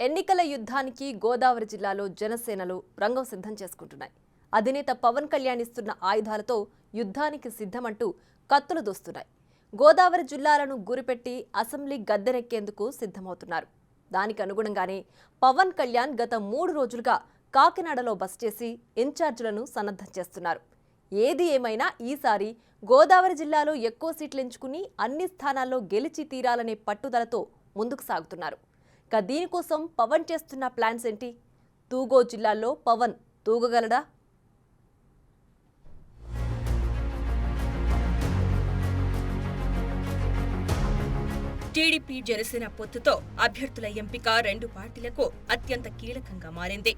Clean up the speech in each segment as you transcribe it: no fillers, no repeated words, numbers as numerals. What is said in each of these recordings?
ఎన్నికల యుద్ధానికి గోదావరి జిల్లాలో జనసేనలు రంగం సిద్ధం చేసుకుంటున్నాయి. అధినేత పవన్ కళ్యాణ్ ఇస్తున్న ఆయుధాలతో యుద్ధానికి సిద్ధమంటూ కత్తులు దూస్తున్నాయి. గోదావరి జిల్లాలను గురిపెట్టి అసెంబ్లీ గద్దెనెక్కేందుకు సిద్ధమవుతున్నారు. దానికి అనుగుణంగానే పవన్ కళ్యాణ్ గత 3 రోజులుగా కాకినాడలో బస చేసి ఇన్ఛార్జీలను సన్నద్ధం చేస్తున్నారు. ఏది ఏమైనా ఈసారి గోదావరి జిల్లాలో ఎక్కువ సీట్లు ఎంచుకుని అన్ని స్థానాల్లో గెలిచి తీరాలనే పట్టుదలతో ముందుకు సాగుతున్నారు. దీనికోసం పవన్ చేస్తున్న ప్లాన్స్ ఏంటి? తూగో జిల్లాలో పవన్ తూగగలడా? టీడీపీ జనసేన పొత్తుతో అభ్యర్థుల ఎంపిక 2 పార్టీలకు అత్యంత కీలకంగా మారింది.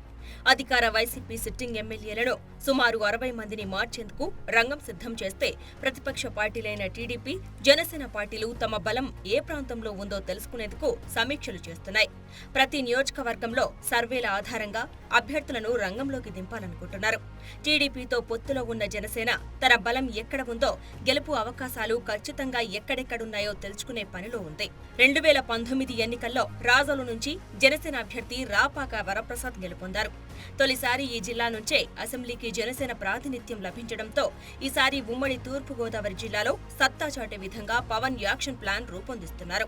అధికార వైసీపీ సిట్టింగ్ ఎమ్మెల్యేలను సుమారు 60 మందిని మార్చేందుకు రంగం సిద్ధం చేస్తే, ప్రతిపక్ష పార్టీలైన టీడీపీ, జనసేన పార్టీలు తమ బలం ఏ ప్రాంతంలో ఉందో తెలుసుకునేందుకు సమీక్షలు చేస్తున్నాయి. ప్రతి నియోజకవర్గంలో సర్వేల ఆధారంగా అభ్యర్థులను రంగంలోకి దింపాలనుకుంటున్నారు. టీడీపీతో పొత్తులో ఉన్న జనసేన తన బలం ఎక్కడ ఉందో, గెలుపు అవకాశాలు ఖచ్చితంగా ఎక్కడెక్కడున్నాయో తెలుసుకునే పనిలో ఉంది. 2019 ఎన్నికల్లో రాజోలు నుంచి జనసేన అభ్యర్థి రాపాక వరప్రసాద్ గెలుపొందారు. తొలిసారి ఈ జిల్లా నుంచే అసెంబ్లీకి జనసేన ప్రాతినిధ్యం లభించడంతో ఈసారి ఉమ్మడి తూర్పు గోదావరి జిల్లాలో సత్తా చాటే విధంగా పవన్ యాక్షన్ ప్లాన్ రూపొందిస్తున్నారు.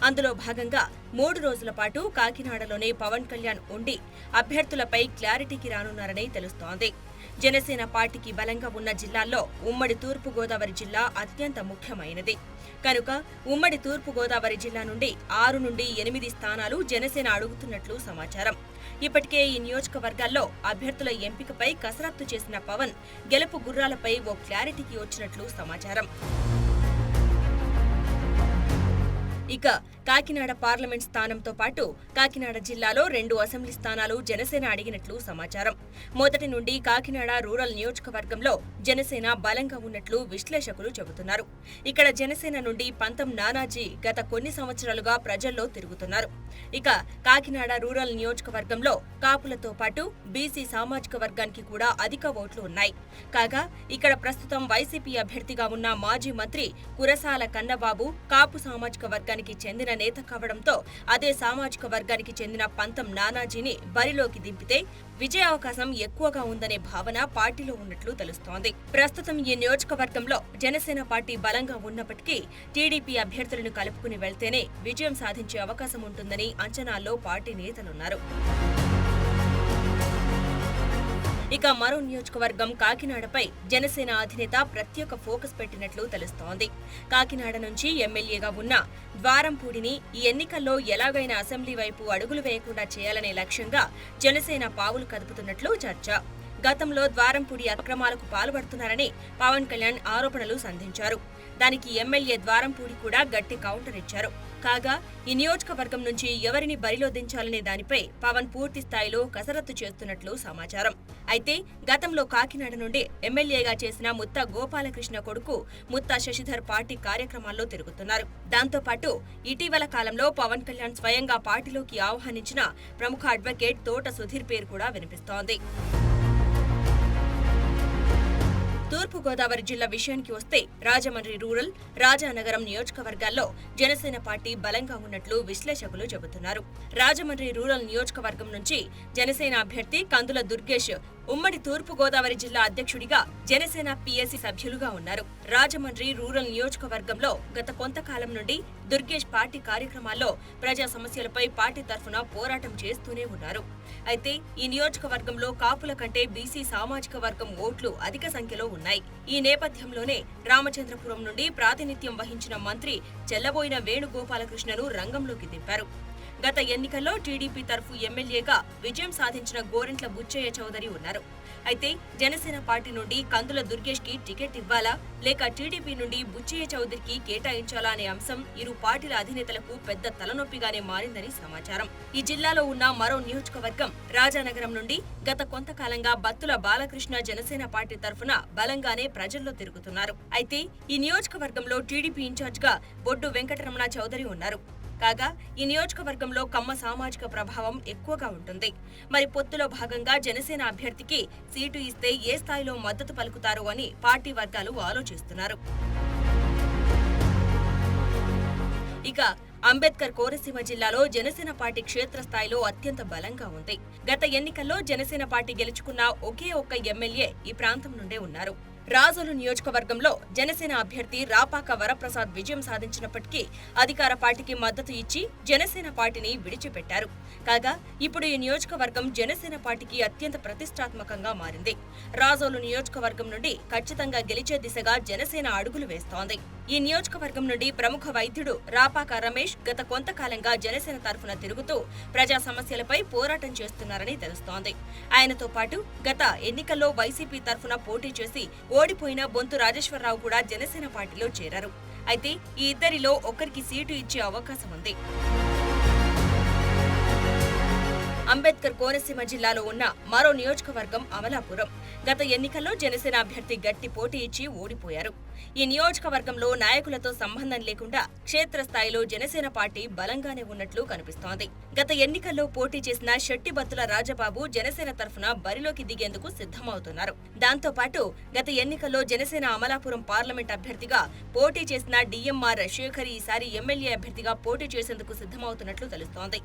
అందులో భాగంగా 3 రోజుల పాటు కాకినాడలోనే పవన్ కళ్యాణ్ ఉండి అభ్యర్థులపై క్లారిటీకి రానున్నారని తెలుస్తోంది. జనసేన పార్టీకి బలంగా ఉన్న జిల్లాల్లో ఉమ్మడి తూర్పు గోదావరి జిల్లా అత్యంత ముఖ్యమైనది కనుక ఉమ్మడి తూర్పు గోదావరి జిల్లా నుండి 6 నుండి 8 స్థానాలు జనసేన అడుగుతున్నట్లు సమాచారం. ఇప్పటికే ఈ నియోజకవర్గాల్లో అభ్యర్థుల ఎంపికపై కసరత్తు చేసిన పవన్ గెలుపు గుర్రాలపై ఓ క్లారిటీకి వచ్చినట్లు సమాచారం. ఇక కాకినాడ పార్లమెంట్ స్థానంతో పాటు కాకినాడ జిల్లాలో 2 అసెంబ్లీ స్థానాలు జనసేన అడిగినట్లు సమాచారం. మొదటి నుండి కాకినాడ రూరల్ నియోజకవర్గంలో జనసేన బలంగా ఉన్నట్లు విశ్లేషకులు చెబుతున్నారు. ఇక్కడ జనసేన నుండి పంతం నానాజీ గత కొన్ని సంవత్సరాలుగా ప్రజల్లో తిరుగుతున్నారు. ఇక కాకినాడ రూరల్ నియోజకవర్గంలో కాపులతో పాటు బీసీ సామాజిక వర్గానికి కూడా అధిక ఓట్లు ఉన్నాయి. కాగా ఇక్కడ ప్రస్తుతం వైసీపీ అభ్యర్థిగా ఉన్న మాజీ మంత్రి కురసాల కన్నబాబు కాపు సామాజిక వర్గానికి చెందిన నేత కావడంతో అదే సామాజిక వర్గానికి చెందిన పంతం నానాజీని బరిలోకి దింపితే విజయావకాశం ఎక్కువగా ఉందనే భావన పార్టీలో ఉన్నట్లు తెలుస్తోంది. ప్రస్తుతం ఈ నియోజకవర్గంలో జనసేన పార్టీ బలంగా ఉన్నప్పటికీ టీడీపీ అభ్యర్థులను కలుపుకుని వెళ్తేనే విజయం సాధించే అవకాశం ఉంటుందని అంచనాల్లో పార్టీ నేతలున్నారు. ఇక మరో నియోజకవర్గం కాకినాడపై జనసేన అధినేత ప్రత్యేక ఫోకస్ పెట్టినట్లు తెలుస్తోంది. కాకినాడ నుంచి ఎమ్మెల్యేగా ఉన్న ద్వారంపూడిని ఈ ఎన్నికల్లో ఎలాగైనా అసెంబ్లీ వైపు అడుగులు వేయకుండా చేయాలనే లక్ష్యంగా జనసేన పావులు కదుపుతున్నట్లు చర్చ. గతంలో ద్వారంపూడి అక్రమాలకు పాల్పడుతున్నారని పవన్ కళ్యాణ్ ఆరోపణలు సంధించారు. దానికి ఎమ్మెల్యే ద్వారంపూడి కూడా గట్టి కౌంటర్ ఇచ్చారు. కాగా ఈ నియోజకవర్గం నుంచి ఎవరిని బరిలో దించాలనే దానిపై పవన్ పూర్తి స్థాయిలో కసరత్తు చేస్తున్నట్లు సమాచారం. అయితే గతంలో కాకినాడ నుండి ఎమ్మెల్యేగా చేసిన ముత్తా గోపాలకృష్ణ కొడుకు ముత్తా శశిధర్ పార్టీ కార్యక్రమాల్లో తిరుగుతున్నారు. దాంతోపాటు ఇటీవల కాలంలో పవన్ కళ్యాణ్ స్వయంగా పార్టీలోకి ఆహ్వానించిన ప్రముఖ అడ్వకేట్ తోట సుధీర్ పేరు కూడా వినిపిస్తోంది. తూర్పు గోదావరి జిల్లా విషయానికి వస్తే రాజమండ్రి రూరల్, రాజానగరం నియోజకవర్గాల్లో జనసేన పార్టీ బలంగా ఉన్నట్లు విశ్లేషకులు చెబుతున్నారు. రాజమండ్రి రూరల్ నియోజకవర్గం నుంచి జనసేన అభ్యర్థి కందుల దుర్గేష్ ఉమ్మడి తూర్పు గోదావరి జిల్లా అధ్యక్షుడిగా జనసేన పీఎస్సీ సభ్యులుగా ఉన్నారు. రాజమండ్రి రూరల్ నియోజకవర్గంలో గత కొంతకాలం నుండి దుర్గేష్ పార్టీ కార్యక్రమాల్లో ప్రజా సమస్యలపై పార్టీ తరఫున పోరాటం చేస్తూనే ఉన్నారు. అయితే ఈ నియోజకవర్గంలో కాపుల కంటే బీసీ సామాజిక వర్గం ఓట్లు అధిక సంఖ్యలో ఉన్నాయి. ఈ నేపథ్యంలోనే రామచంద్రపురం నుండి ప్రాతినిధ్యం వహించిన మంత్రి చెల్లబోయిన వేణుగోపాలకృష్ణను రంగంలోకి దింపారు. గత ఎన్నికల్లో టీడీపీ తరఫు ఎమ్మెల్యేగా విజయం సాధించిన గోరెంట్ల బుచ్చయ్య చౌదరి ఉన్నారు. అయితే జనసేన పార్టీ నుండి కందుల దుర్గేష్ కి టికెట్ ఇవ్వాలా లేక టీడీపీ నుండి బుచ్చయ్య చౌదరికి కేటాయించాలా అనే అంశం ఇరు పార్టీల అధినేతలకు పెద్ద తలనొప్పిగానే మారిందని సమాచారం. ఈ జిల్లాలో ఉన్న మరో నియోజకవర్గం రాజానగరం నుండి గత కొంతకాలంగా బత్తుల బాలకృష్ణ జనసేన పార్టీ తరఫున బలంగానే ప్రజల్లో తిరుగుతున్నారు. అయితే ఈ నియోజకవర్గంలో టీడీపీ ఇన్ఛార్జిగా బొడ్డు వెంకటరమణ చౌదరి ఉన్నారు. కాగా ఈ నియోజకవర్గంలో కమ్మ సామాజిక ప్రభావం ఎక్కువగా ఉంటుంది. మరి పొత్తులో భాగంగా జనసేన అభ్యర్థికి సీటు ఇస్తే ఏ స్థాయిలో మద్దతు పలుకుతారో అని పార్టీ వర్గాలు ఆలోచిస్తున్నారు. ఇక అంబేద్కర్ కోనసీమ జిల్లాలో జనసేన పార్టీ క్షేత్రస్థాయిలో అత్యంత బలంగా ఉంది. గత ఎన్నికల్లో జనసేన పార్టీ గెలుచుకున్న ఒకే ఒక్క ఎమ్మెల్యే ఈ ప్రాంతం నుండే ఉన్నారు. రాజోలు నియోజకవర్గంలో జనసేన అభ్యర్థి రాపాక వరప్రసాద్ విజయం సాధించినప్పటికీ అధికార పార్టీకి మద్దతు ఇచ్చి జనసేన పార్టీని విడిచిపెట్టారు. కాగా ఇప్పుడు ఈ నియోజకవర్గం జనసేన పార్టీకి అత్యంత ప్రతిష్టాత్మకంగా మారింది. రాజోలు నియోజకవర్గం నుండి ఖచ్చితంగా గెలిచే దిశగా జనసేన అడుగులు వేస్తోంది. ఈ నియోజకవర్గం నుండి ప్రముఖ వైద్యుడు రాపాక రమేష్ గత కొంతకాలంగా జనసేన తరఫున తిరుగుతూ ప్రజా సమస్యలపై పోరాటం చేస్తున్నారని తెలుస్తోంది. ఆయనతో పాటు గత ఎన్నికల్లో వైసీపీ తరఫున పోటీ చేసి ఓడిపోయిన బొంతు రాజేశ్వరరావు కూడా జనసేన పార్టీలో చేరారు. అయితే ఈ ఇద్దరిలో ఒకరికి సీటు ఇచ్చే అవకాశం ఉంది. అంబేద్కర్ కోనసీమ జిల్లాలో ఉన్న మరో నియోజకవర్గం అమలాపురం. గత ఎన్నికల్లో జనసేన అభ్యర్థి గట్టి పోటీ ఇచ్చి ఓడిపోయారు. ఈ నియోజకవర్గంలో నాయకులతో సంబంధం లేకుండా క్షేత్రస్థాయిలో జనసేన పార్టీ బలంగానే ఉన్నట్లు కనిపిస్తోంది. గత ఎన్నికల్లో పోటీ చేసిన శెట్టిబత్తుల రాజబాబు జనసేన తరఫున బరిలోకి దిగేందుకు సిద్ధమవుతున్నారు. దాంతో పాటు గత ఎన్నికల్లో జనసేన అమలాపురం పార్లమెంట్ అభ్యర్థిగా పోటీ చేసిన డిఎంఆర్ శేఖర్ ఈసారి ఎమ్మెల్యే అభ్యర్థిగా పోటీ చేసేందుకు సిద్ధమవుతున్నట్లు తెలుస్తోంది.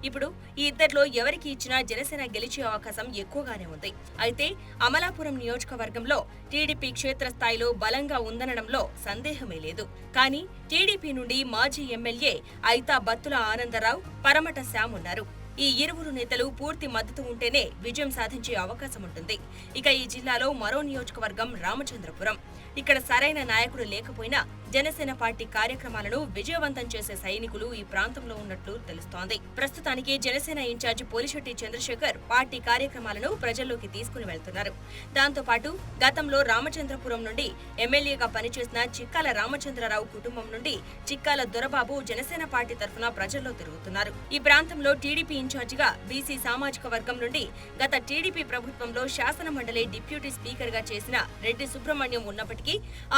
ఇప్పుడు ఈ ఇద్దరిలో ఎవరికి ఇచ్చినా జనసేన గెలిచే అవకాశం ఎక్కువగానే ఉంది. అయితే అమలాపురం నియోజకవర్గంలో టీడీపీ క్షేత్రస్థాయిలో బలంగా ఉందనడంలో సందేహమే లేదు. కానీ టీడీపీ నుండి మాజీ ఎమ్మెల్యే ఐతా బత్తుల ఆనందరావు, పరమట శ్యామ్ ఉన్నారు. ఈ ఇరువురు నేతలు పూర్తి మద్దతు ఉంటేనే విజయం సాధించే అవకాశం ఉంటుంది. ఇక ఈ జిల్లాలో మరో నియోజకవర్గం రామచంద్రపురం. ఇక్కడ సరైన నాయకుడు లేకపోయినా జనసేన పార్టీ కార్యక్రమాలను విజయవంతం చేసే సైనికులు ఈ ప్రాంతంలో ఉన్నట్లు తెలుస్తోంది. ప్రస్తుతానికి జనసేన ఇన్ఛార్జి పోలిశెట్టి చంద్రశేఖర్ పార్టీ కార్యక్రమాలను ప్రజల్లోకి తీసుకుని వెళ్తున్నారు. దాంతో పాటు గతంలో రామచంద్రపురం నుండి ఎమ్మెల్యేగా పనిచేసిన చిక్కాల రామచంద్రరావు కుటుంబం నుండి చిక్కాల దొరబాబు జనసేన పార్టీ తరఫున ప్రజల్లో తిరుగుతున్నారు. ఈ ప్రాంతంలో టీడీపీ ఇన్ఛార్జిగా బీసీ సామాజిక వర్గం నుండి గత టీడీపీ ప్రభుత్వంలో శాసన మండలి డిప్యూటీ స్పీకర్ గా చేసిన రెడ్డి సుబ్రహ్మణ్యం ఉన్నప్పటికీ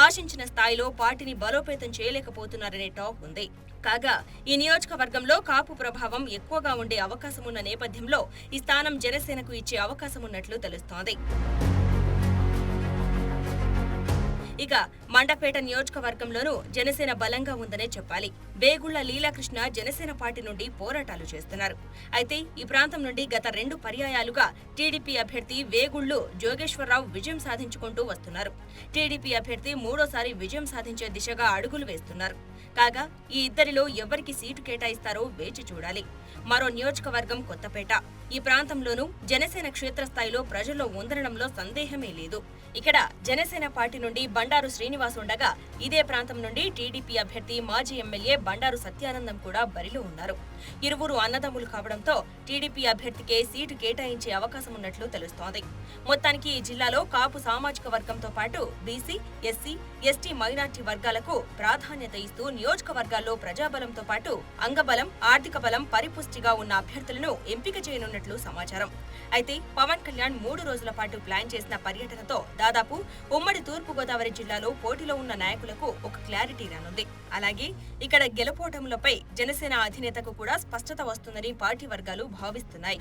ఆశించిన స్థాయిలో పార్టీని బలోపేతం చేయలేకపోతున్నారనే టాక్ ఉంది. కాగా ఈ నియోజకవర్గంలో కాపు ప్రభావం ఎక్కువగా ఉండే అవకాశం ఉన్న నేపథ్యంలో ఈ స్థానం జనసేనకు ఇచ్చే అవకాశం ఉన్నట్లు తెలుస్తోంది. ఇక మండపేట నియోజకవర్గంలోనూ జనసేన బలంగా ఉందనే చెప్పాలి. వేగుళ్ల లీలాకృష్ణ జనసేన పార్టీ నుండి పోరాటాలు చేస్తున్నారు. అయితే ఈ ప్రాంతం నుండి గత 2 పర్యాయాలుగా టీడీపీ అభ్యర్థి వేగుళ్లు జోగేశ్వరరావు విజయం సాధించుకుంటూ వస్తున్నారు. టీడీపీ అభ్యర్థి 3వ సారి విజయం సాధించే దిశగా అడుగులు వేస్తున్నారు. కాగా ఈ ఇద్దరిలో ఎవరికి సీటు కేటాయిస్తారో వేచి చూడాలి. మరో నియోజకవర్గం కొత్తపేట. ఈ ప్రాంతంలోనూ జనసేన క్షేత్రస్థాయిలో ప్రజల్లో ఉందనడంలో సందేహమే లేదు. ఇక్కడ జనసేన పార్టీ నుండి బండారు శ్రీనివాస్ ఉండగా ఇదే ప్రాంతం నుండి టీడీపీ అభ్యర్థి మాజీ ఎమ్మెల్యే బండారు సత్యానందం కూడా బరిలో ఉన్నారు. ఇరువురు అన్నదమ్ములు కావడంతో టీడీపీ అభ్యర్థికే సీటు కేటాయించే అవకాశం ఉన్నట్లు తెలుస్తోంది. మొత్తానికి ఈ జిల్లాలో కాపు సామాజిక వర్గంతో పాటు బీసీ, ఎస్సీ, ఎస్టీ మైనార్టీ వర్గాలకు ప్రాధాన్యత ఇస్తూ నియోజకవర్గాల్లో ప్రజాబలంతో పాటు అంగబలం, ఆర్థిక బలం పరిపుష్టిగా ఉన్న అభ్యర్థులను ఎంపిక చేయనున్నట్లు సమాచారం. అయితే పవన్ కళ్యాణ్ 3 రోజుల పాటు ప్లాన్ చేసిన పర్యటనతో దాదాపు ఉమ్మడి తూర్పు గోదావరి జిల్లాలో పోటీలో ఉన్న నాయకులకు ఒక క్లారిటీ రానుంది. అలాగే ఇక్కడ గెలుపోటములపై జనసేన అధినేతకు కూడా స్పష్టత వస్తుందని పార్టీ వర్గాలు భావిస్తున్నాయి.